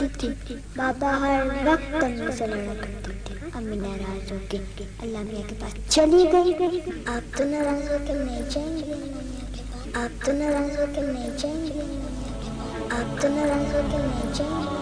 अच्छी थी। बाबा हर वक्त अम्मी से लड़ा करते थे। अम्मी नाराज होके अल्लाह मियाँ के पास चली गई। आप तो नाराज होकर नहीं जाएंगे, आप तो नाराज होकर नहीं जाएंगे, आप तो नाराज होकर नहीं जाएंगे।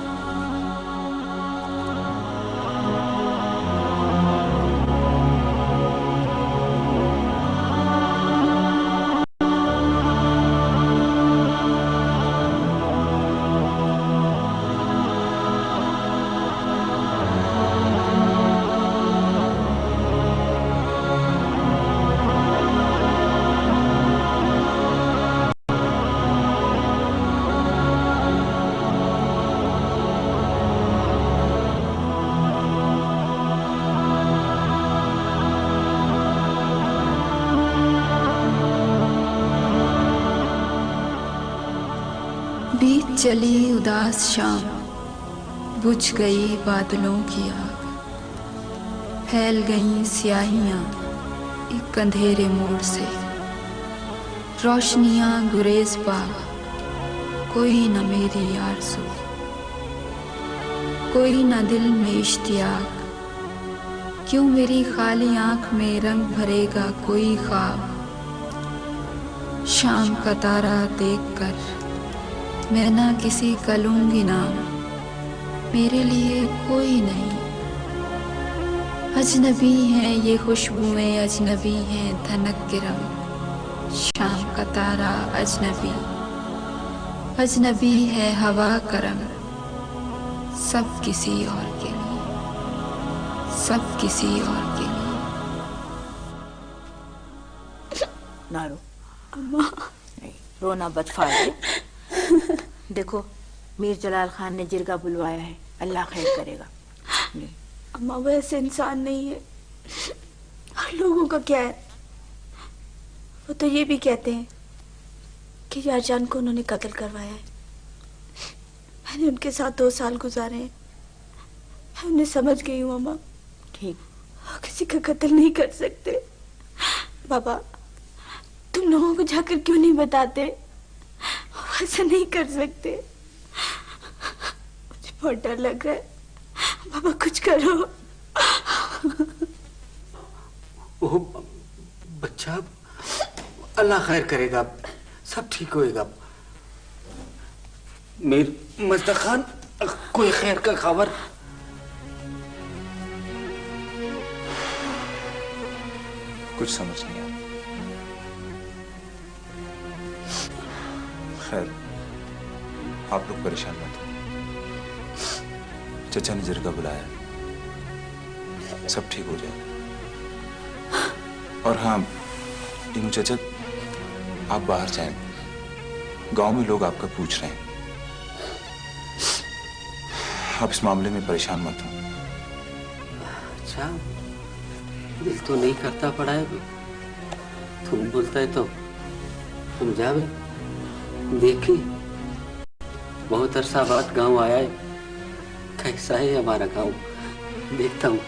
बीत चली उदास शाम, बुझ गई बादलों की आग, फैल गईं स्याहियाँ एक अंधेरे मोड़ से, रोशनियाँ गुरेज पा, कोई न मेरी आरज़ू, कोई न दिल में इश्तियाक, क्यों मेरी खाली आँख में रंग भरेगा कोई ख्वाब। शाम का तारा देखकर मैं ना किसी का लूंगी नाम, मेरे लिए कोई नहीं। अजनबी हैं ये खुशबुएं, अजनबी हैं धनक के रंग। शाम का तारा अजनबी, अजनबी है हवा का रंग। सब किसी और के लिए, सब किसी और के लिए। ना रो अम्मा, नहीं रोना बदफाल। देखो मीर जलाल खान ने जिरगा बुलवाया है, अल्लाह खैर करेगा। अम्मा वो ऐसे इंसान नहीं है। हर लोगों का क्या है, वो तो ये भी कहते हैं कि यारजान को उन्होंने कत्ल करवाया है। मैंने उनके साथ 2 साल गुजारे हैं, मैं उन्हें समझ गई हूँ अम्मा। ठीक, वो किसी का कत्ल नहीं कर सकते। बाबा तुम लोगों को जाकर क्यों नहीं बताते, ऐसा नहीं कर सकते। मुझे बहुत डर लग रहा है। बाबा कुछ करो। ओ बच्चा, अल्लाह खैर करेगा, सब ठीक होएगा। मीर मजदा खान, कोई खैर का खबर? कुछ समझ नहीं आया। खैर आप लोग परेशान मत हो, चचा ने जिरगा बुलाया, सब ठीक हो जाएगा। और हाँ टीनू चचा, आप बाहर जाएं, गांव में लोग आपका पूछ रहे हैं। आप इस मामले में परेशान मत हो। अच्छा, दिल तो नहीं करता पड़ा है, तुम बोलता है तो तुम जाओ। देखी बहुत अरसा बाद गांव आया है, कैसा है हमारा गांव, देखता हूँ।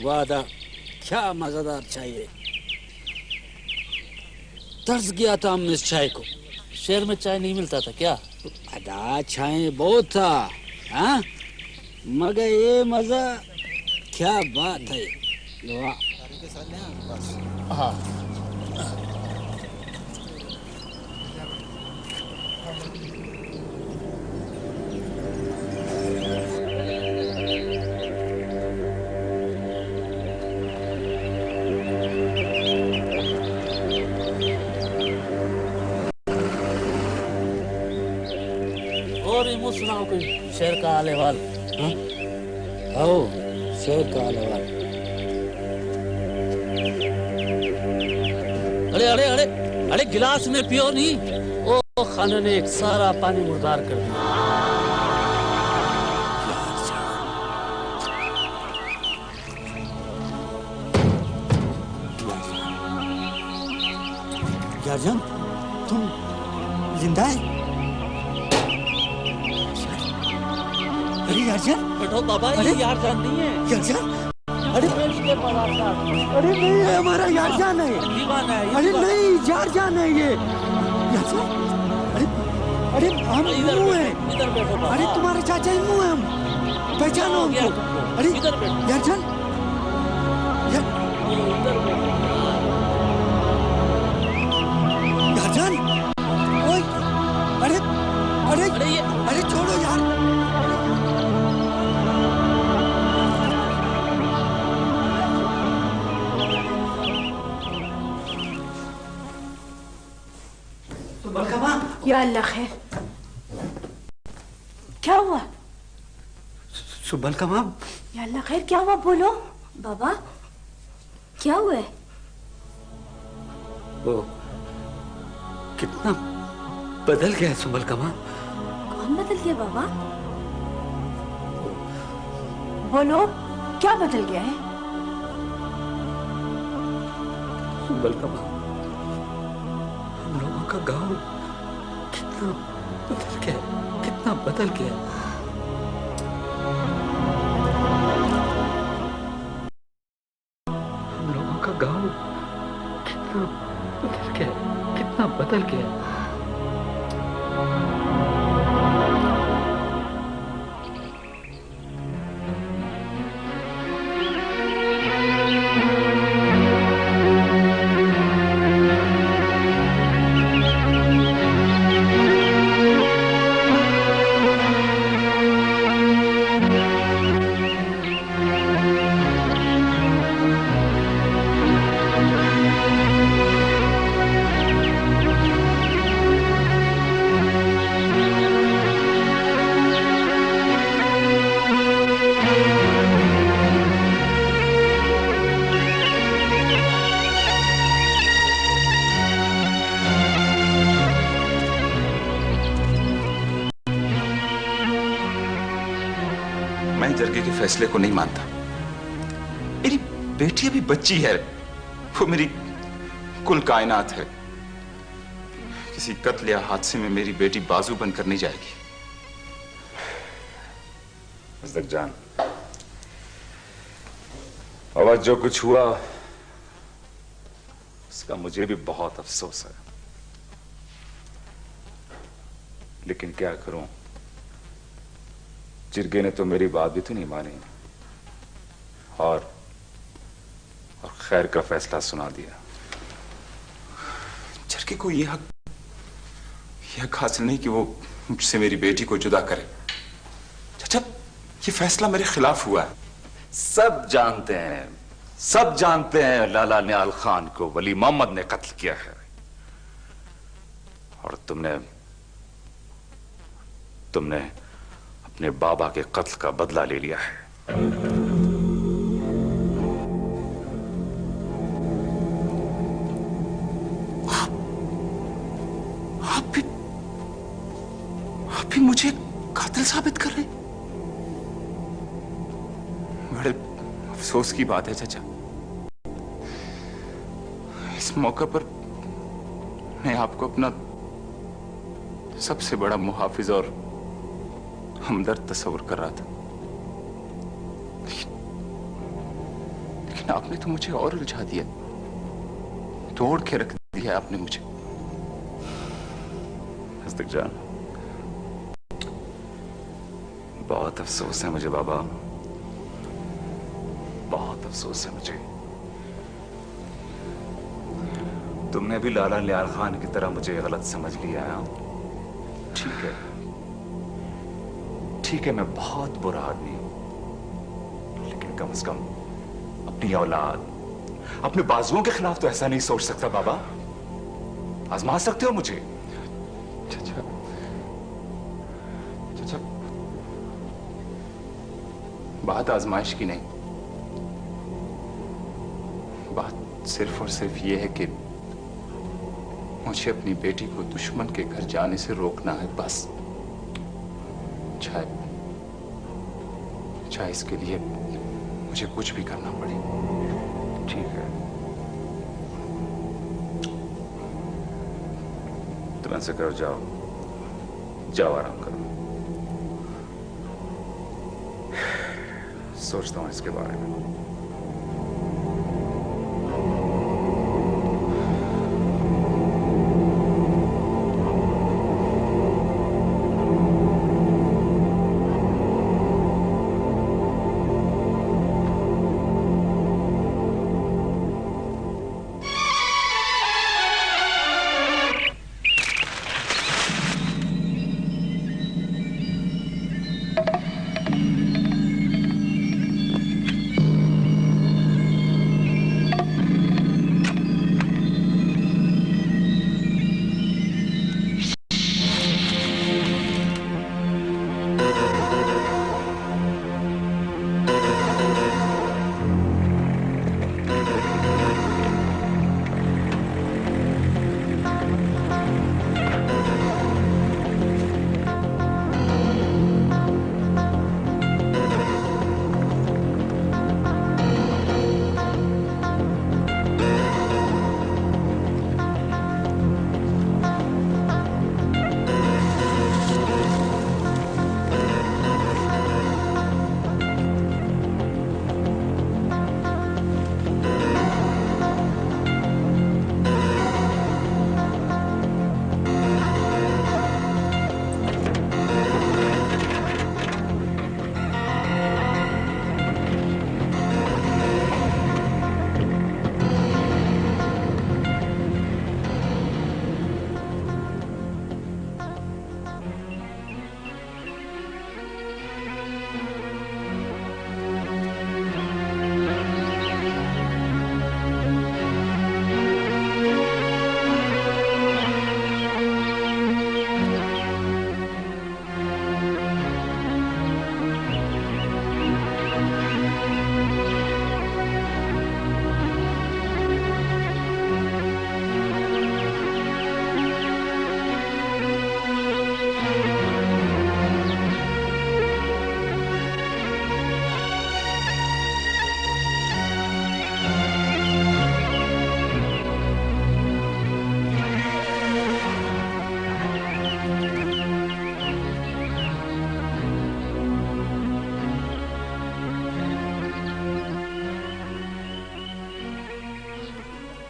वादा क्या मजेदार चाय है। तरस गया था हमने इस चाय को। शहर में चाय नहीं मिलता था क्या? अदा चाय बहुत था, हाँ? मगर ये मजा क्या बात है। वाह। हाँ और सुनाओ कोई शहर का हाल-हवाल। आओ शहर का हाल-हवाल। अरे अरे अरे अरे गिलास में पियो नहीं, ओ खाने ने एक सारा पानी मुर्दार कर दिया। यारजान, तुम जिंदा है? अरे यारजान, बैठो बाबा, ये यारजान नहीं है। यारजान, अरे अरे नहीं है, हमारा यारजान है। दीवाना है, अरे नहीं, यारजान है ये। यारजान, अरे अरे हम इन्नू है। इधर बैठो बाबा। अरे तुम्हारे चाचा इन्नू है, हम पहचानो हमको। अरे इधर बैठो। यारजान, यारजान, ओए, अरे अरे अरे छोड़ो यार। या अल्लाह खैर, क्या हुआ? सुबल कमाम, या अल्लाह खैर, क्या हुआ? बोलो बाबा, क्या हुआ है? वो कितना बदल गया है सुबल कमाम। कौन बदल गया बाबा? बोलो, क्या बदल गया है? सुबल कमाम, हम लोगों का गांव कितना बदल गया, कितना बदल गया। हम लोगों का गांव कितना बदल गया, कितना बदल गया। मैं जरगे के फैसले को नहीं मानता। मेरी बेटी अभी बच्ची है, वो मेरी कुल कायनात है। किसी कत्ल या हादसे में मेरी बेटी बाजू बनकर नहीं जाएगी। हज़रत जान, और आज जो कुछ हुआ उसका मुझे भी बहुत अफसोस है, लेकिन क्या करूं, जिरगे ने तो मेरी बात भी तो नहीं मानी और खैर का फैसला सुना दिया। जिरगे को यह हक हासिल नहीं कि वो मुझसे मेरी बेटी को जुदा करे। चाचा, ये फैसला मेरे खिलाफ हुआ है। सब जानते हैं लाला निहाल खान को वली मोहम्मद ने कत्ल किया है और तुमने अपने बाबा के कत्ल का बदला ले लिया है। आप भी मुझे कातिल साबित कर रहे? बड़े अफसोस की बात है चाचा। इस मौके पर मैं आपको अपना सबसे बड़ा मुहाफिज और हमदर्द तस्वुर कर रहा था, लेकिन आपने तो मुझे और उलझा दिया, तोड़ के रख दिया आपने मुझे। हज़रत जान, बहुत अफसोस है मुझे बाबा, बहुत अफसोस है मुझे। तुमने भी लाला निहाल खान की तरह मुझे गलत समझ लिया है। ठीक है, मैं बहुत बुरा आदमी हूं, लेकिन कम से कम अपनी औलाद, अपने बाजुओं के खिलाफ तो ऐसा नहीं सोच सकता बाबा। आजमा सकते हो मुझे? चाचा, बात आजमाइश की नहीं, बात सिर्फ और सिर्फ यह है कि मुझे अपनी बेटी को दुश्मन के घर जाने से रोकना है, बस। चाहे इसके लिए मुझे कुछ भी करना पड़े। ठीक है, तुम ऐसे करो, जाओ जाओ आराम करो। सोचता हूं इसके बारे में।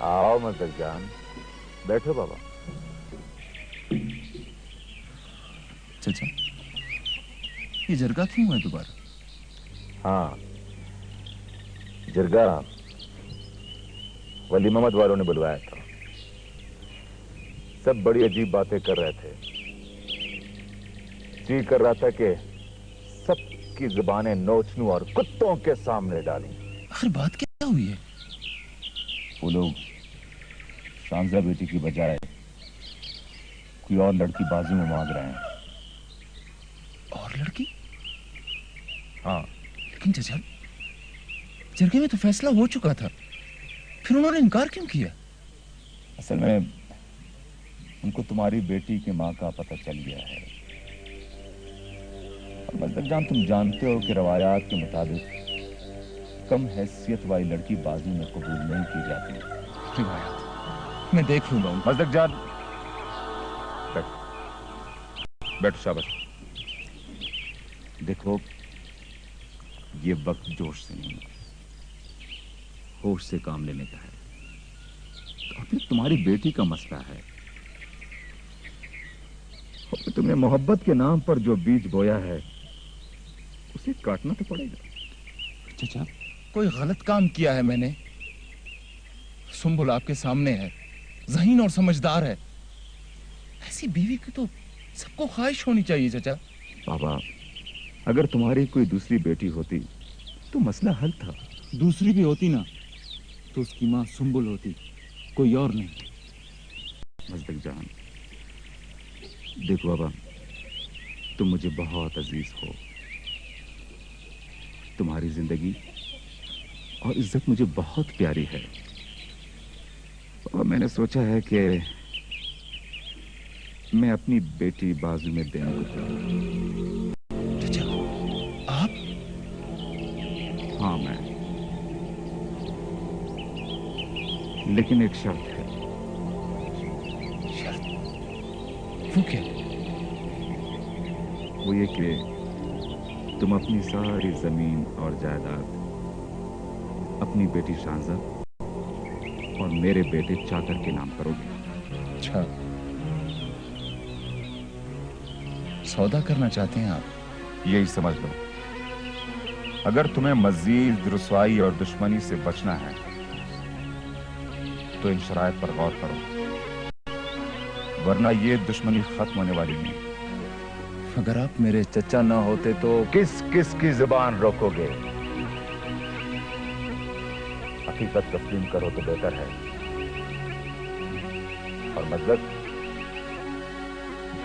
आओ मजदक जान, बैठो बाबा। चाचा, ये जरगा क्यों हुआ दोबारा? हाँ, जरगा वली मोहम्मद वालों ने बुलवाया था। सब बड़ी अजीब बातें कर रहे थे। जी कर रहा था कि सबकी जुबानें नोच लूं और कुत्तों के सामने डालूं। आखिर बात क्या हुई है? वो लोग शांजा बेटी की बजाय कोई और लड़की बाजू में मांग रहे हैं। और लड़की? हाँ, लेकिन चाचा, जरगे में तो फैसला हो चुका था, फिर उन्होंने इनकार क्यों किया? असल में उनको तुम्हारी बेटी की मां का पता चल गया है। और मजदक जान, तुम जानते हो कि रवायात के मुताबिक कम हैसियत वाली लड़की बाजू में कबूल नहीं की जाती। रिवायत मैं देख लूंगा। मजदक जान, बैठ शाबाश। देखो, ये वक्त जोश से नहीं, होश से काम लेने का है। तो फिर तुम्हारी बेटी का मसला है, और तुमने मोहब्बत के नाम पर जो बीज बोया है उसे काटना तो पड़ेगा। चाचा, कोई गलत काम किया है मैंने? सुंबुल आपके सामने है, ज़हीन और समझदार है। ऐसी बीवी की तो सबको ख्वाहिश होनी चाहिए चाचा। बाबा, अगर तुम्हारी कोई दूसरी बेटी होती तो मसला हल था। दूसरी भी होती ना तो उसकी माँ सुंबुल होती, कोई और नहीं। मजदक जान, देखो बाबा, तुम मुझे बहुत अजीज हो। तुम्हारी जिंदगी और इज्जत मुझे बहुत प्यारी है। और मैंने सोचा है कि मैं अपनी बेटी बाजू में देने को तैयार। चाचा, आप? हाँ, मैं। लेकिन एक शर्त है। शर्त? वो क्या? वो ये कि तुम अपनी सारी जमीन और जायदाद अपनी बेटी शाहजा और मेरे बेटे चाकर के नाम करोगे। अच्छा, सौदा करना चाहते हैं आप? यही समझ लो। अगर तुम्हें मजीद रुसवाई और दुश्मनी से बचना है तो इन शराइत पर गौर करो, वरना ये दुश्मनी खत्म होने वाली नहीं। अगर आप मेरे चचा ना होते तो किस किस की जुबान रोकोगे? हकीकत तस्लीम करो तो बेहतर है, और मतलब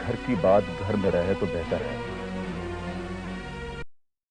घर की बात घर में रहे तो बेहतर है।